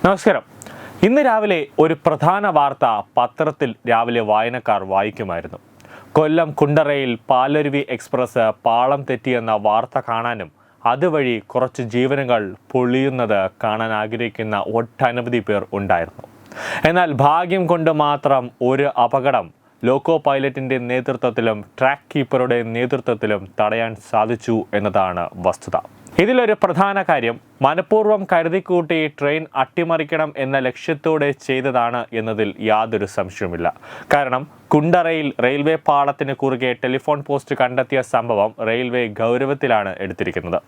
നമസ്കാരം. ഇന്ന് രാവിലെ ഒരു പ്രധാന വാർത്ത പത്രത്തിൽ രാവിലെ വായനക്കാർ വായിക്കുമായിരുന്നു. കൊല്ലം കുണ്ടറയിൽ പാലരുവി എക്സ്പ്രസ് പാളം തെറ്റിയെന്ന വാർത്ത കാണാനും അതുവഴി കുറച്ച് ജീവനുകൾ പൊളിയുന്നത് കാണാൻ ആഗ്രഹിക്കുന്ന ഒട്ടനവധി പേർ ഉണ്ടായിരുന്നു. എന്നാൽ ഭാഗ്യം കൊണ്ട് മാത്രം ഒരു അപകടം ലോക്കോ പൈലറ്റിൻ്റെ നേതൃത്വത്തിലും ട്രാക്ക് കീപ്പറുടെ നേതൃത്വത്തിലും തടയാൻ സാധിച്ചു എന്നതാണ് വസ്തുത. ഇതിലൊരു പ്രധാന കാര്യം മനഃപൂർവ്വം കരുതിക്കൂട്ടി ട്രെയിൻ അട്ടിമറിക്കണം എന്ന ലക്ഷ്യത്തോടെ ചെയ്തതാണ് എന്നതിൽ യാതൊരു സംശയവുമില്ല. കാരണം കുണ്ടറയിൽ റെയിൽവേ പാളത്തിന് കുറുകെ ടെലിഫോൺ പോസ്റ്റ് കണ്ടെത്തിയ സംഭവം റെയിൽവേ ഗൗരവത്തിലാണ് എടുത്തിരിക്കുന്നത്.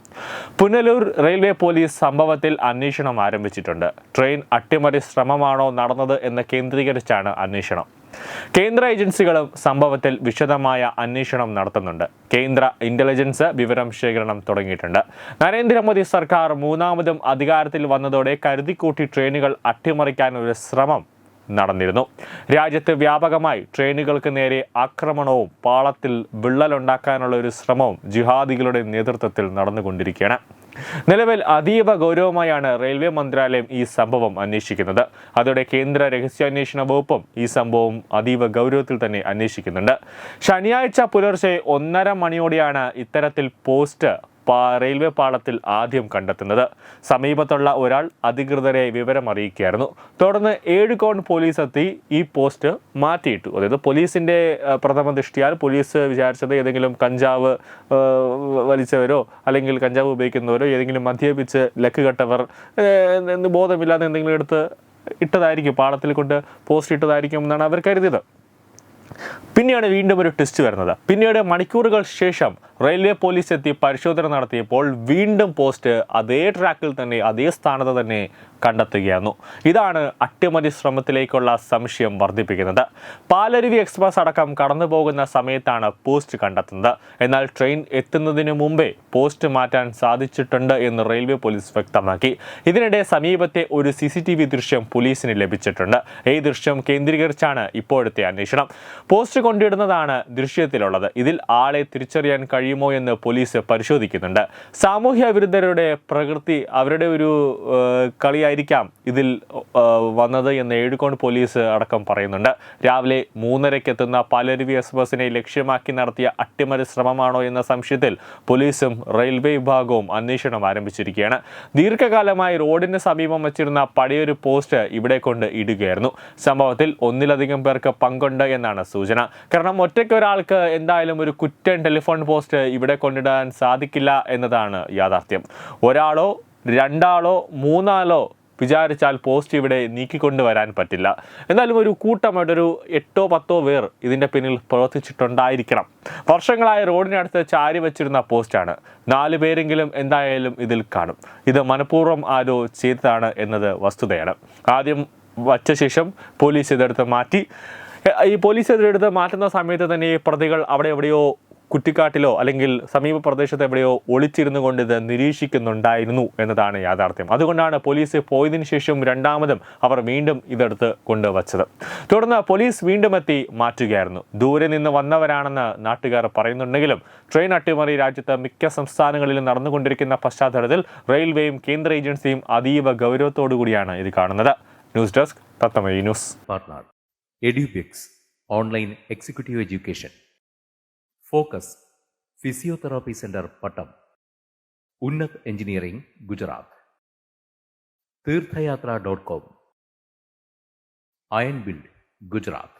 പുനലൂർ റെയിൽവേ പോലീസ് സംഭവത്തിൽ അന്വേഷണം ആരംഭിച്ചിട്ടുണ്ട്. ട്രെയിൻ അട്ടിമറി ശ്രമമാണോ നടന്നത് എന്ന് കേന്ദ്രീകരിച്ചാണ് അന്വേഷണം. കേന്ദ്ര ഏജൻസികളും സംഭവത്തിൽ വിശദമായ അന്വേഷണം നടത്തുന്നുണ്ട്. കേന്ദ്ര ഇന്റലിജൻസ് വിവരം ശേഖരണം തുടങ്ങിയിട്ടുണ്ട്. നരേന്ദ്രമോദി സർക്കാർ മൂന്നാമതും അധികാരത്തിൽ വന്നതോടെ കരുതിക്കൂട്ടി ട്രെയിനുകൾ അട്ടിമറിക്കാൻ ഒരു ശ്രമം നടന്നിരുന്നു. രാജ്യത്ത് വ്യാപകമായി ട്രെയിനുകൾക്ക് നേരെ ആക്രമണവും പാളത്തിൽ വിള്ളലുണ്ടാക്കാനുള്ള ഒരു ശ്രമവും ജിഹാദികളുടെ നേതൃത്വത്തിൽ നടന്നുകൊണ്ടിരിക്കുകയാണ്. നിലവിൽ അതീവ ഗൗരവമായാണ് റെയിൽവേ മന്ത്രാലയം ഈ സംഭവം അന്വേഷിക്കുന്നത്. അതോടെ കേന്ദ്ര രഹസ്യാന്വേഷണ വകുപ്പും ഈ സംഭവം അതീവ ഗൗരവത്തിൽ തന്നെ അന്വേഷിക്കുന്നുണ്ട്. ശനിയാഴ്ച പുലർച്ചെ 1:30 മണിയോടെയാണ് ഇത്തരത്തിൽ പോസ്റ്റ് റെയിൽവേ പാളത്തിൽ ആദ്യം കണ്ടെത്തുന്നത്. സമീപത്തുള്ള ഒരാൾ അധികൃതരെ വിവരം അറിയിക്കുകയായിരുന്നു. തുടർന്ന് ഏഴുകോൺ പോലീസ് എത്തി ഈ പോസ്റ്റ് മാറ്റിയിട്ടു. അതായത് പോലീസിൻ്റെ പ്രഥമ ദൃഷ്ടിയാൽ പോലീസ് വിചാരിച്ചത് ഏതെങ്കിലും കഞ്ചാവ് വലിച്ചവരോ അല്ലെങ്കിൽ കഞ്ചാവ് ഉപയോഗിക്കുന്നവരോ ഏതെങ്കിലും മദ്യപിച്ച് ലക്ക് കെട്ടവർ ബോധമില്ലാതെ എന്തെങ്കിലും എടുത്ത് ഇട്ടതായിരിക്കും, പാളത്തിൽ കൊണ്ട് പോസ്റ്റ് ഇട്ടതായിരിക്കും എന്നാണ് അവർ കരുതിയത്. പിന്നെയാണ് വീണ്ടും ഒരു ട്വിസ്റ്റ് വരുന്നത്. പിന്നീട് മണിക്കൂറുകൾ ശേഷം റെയിൽവേ പോലീസ് എത്തി പരിശോധന നടത്തിയപ്പോൾ വീണ്ടും പോസ്റ്റ് അതേ ട്രാക്കിൽ തന്നെ അതേ സ്ഥാനത്ത് തന്നെ കണ്ടെത്തുകയായിരുന്നു. ഇതാണ് അട്ടിമറി ശ്രമത്തിലേക്കുള്ള സംശയം വർദ്ധിപ്പിക്കുന്നത്. പാലരുവി എക്സ്പ്രസ് അടക്കം കടന്നു പോകുന്ന സമയത്താണ് പോസ്റ്റ് കണ്ടെത്തുന്നത്. എന്നാൽ ട്രെയിൻ എത്തുന്നതിന് മുമ്പേ പോസ്റ്റ് മാറ്റാൻ സാധിച്ചിട്ടുണ്ട് എന്ന് റെയിൽവേ പോലീസ് വ്യക്തമാക്കി. ഇതിനിടെ സമീപത്തെ ഒരു CCTV ദൃശ്യം പോലീസിന് ലഭിച്ചിട്ടുണ്ട്. ഈ ദൃശ്യം കേന്ദ്രീകരിച്ചാണ് ഇപ്പോഴത്തെ അന്വേഷണം. പോസ്റ്റ് കൊണ്ടിടുന്നതാണ് ദൃശ്യത്തിലുള്ളത്. ഇതിൽ ആളെ തിരിച്ചറിയാൻ കഴിയുമോ എന്ന് പോലീസ് പരിശോധിക്കുന്നുണ്ട്. സാമൂഹ്യ വിരുദ്ധരുടെ പ്രകൃതി, അവരുടെ ഒരു കളിയായിരിക്കാം ഇതിൽ വന്നത് എന്ന് ഏഴുകോൺ പോലീസ് അടക്കം പറയുന്നുണ്ട്. രാവിലെ 3:30 എത്തുന്ന പാലരുവി എക്സ്പ്രസിനെ ലക്ഷ്യമാക്കി നടത്തിയ അട്ടിമറി ശ്രമമാണോ എന്ന സംശയത്തിൽ പോലീസും റെയിൽവേ വിഭാഗവും അന്വേഷണം ആരംഭിച്ചിരിക്കുകയാണ്. ദീർഘകാലമായി റോഡിന് സമീപം വച്ചിരുന്ന പഴയൊരു പോസ്റ്റ് ഇവിടെ കൊണ്ട് ഇടുകയായിരുന്നു. സംഭവത്തിൽ ഒന്നിലധികം പേർക്ക് പങ്കുണ്ട് എന്നാണ് സൂചന. കാരണം ഒറ്റയ്ക്ക് ഒരാൾക്ക് എന്തായാലും ഒരു കുറ്റൻ ടെലിഫോൺ പോസ്റ്റ് ഇവിടെ കൊണ്ടിടാൻ സാധിക്കില്ല എന്നതാണ് യാഥാർത്ഥ്യം. ഒരാളോ 2 ആളോ 3 ആളോ വിചാരിച്ചാൽ പോസ്റ്റ് ഇവിടെ നീക്കിക്കൊണ്ടുവരാൻ പറ്റില്ല. എന്നാലും ഒരു കൂട്ടമായിട്ടൊരു 8 or 10 പേർ ഇതിൻ്റെ പിന്നിൽ പ്രവർത്തിച്ചിട്ടുണ്ടായിരിക്കണം. വർഷങ്ങളായി റോഡിനടുത്ത് ചാരി വച്ചിരുന്ന പോസ്റ്റാണ്. 4 പേരെങ്കിലും എന്തായാലും ഇതിൽ കാണും. ഇത് മനഃപൂർവ്വം ആരോ ചെയ്തതാണ് എന്നത് വസ്തുതയാണ്. ആദ്യം വച്ച ശേഷം പോലീസ് ഇതെടുത്ത് മാറ്റി. ഈ പോലീസ് ഇതെടുത്ത് മാറ്റുന്ന സമയത്ത് തന്നെ ഈ പ്രതികൾ അവിടെ എവിടെയോ കുറ്റിക്കാട്ടിലോ അല്ലെങ്കിൽ സമീപ പ്രദേശത്ത് എവിടെയോ ഒളിച്ചിരുന്നു കൊണ്ട് ഇത് നിരീക്ഷിക്കുന്നുണ്ടായിരുന്നു എന്നതാണ് യാഥാർത്ഥ്യം. അതുകൊണ്ടാണ് പോലീസ് പോയതിനു ശേഷം രണ്ടാമതും അവർ വീണ്ടും ഇതെടുത്ത് കൊണ്ടുവച്ചത്. തുടർന്ന് പോലീസ് വീണ്ടും എത്തി മാറ്റുകയായിരുന്നു. ദൂരെ നിന്ന് വന്നവരാണെന്ന് നാട്ടുകാർ പറയുന്നുണ്ടെങ്കിലും ട്രെയിൻ അട്ടിമറി രാജ്യത്ത് മിക്ക സംസ്ഥാനങ്ങളിലും നടന്നുകൊണ്ടിരിക്കുന്ന പശ്ചാത്തലത്തിൽ റെയിൽവേയും കേന്ദ്ര ഏജൻസിയും അതീവ ഗൗരവത്തോടു കൂടിയാണ് ഇത് കാണുന്നത്. ന്യൂസ് ഡെസ്ക് തത്തമയി news. Partner Edubix online executive education. Focus physiotherapy centre Pattam. Unnat engineering Gujarat. തീർത്ഥയാത്ര.com. Iron build Gujarat.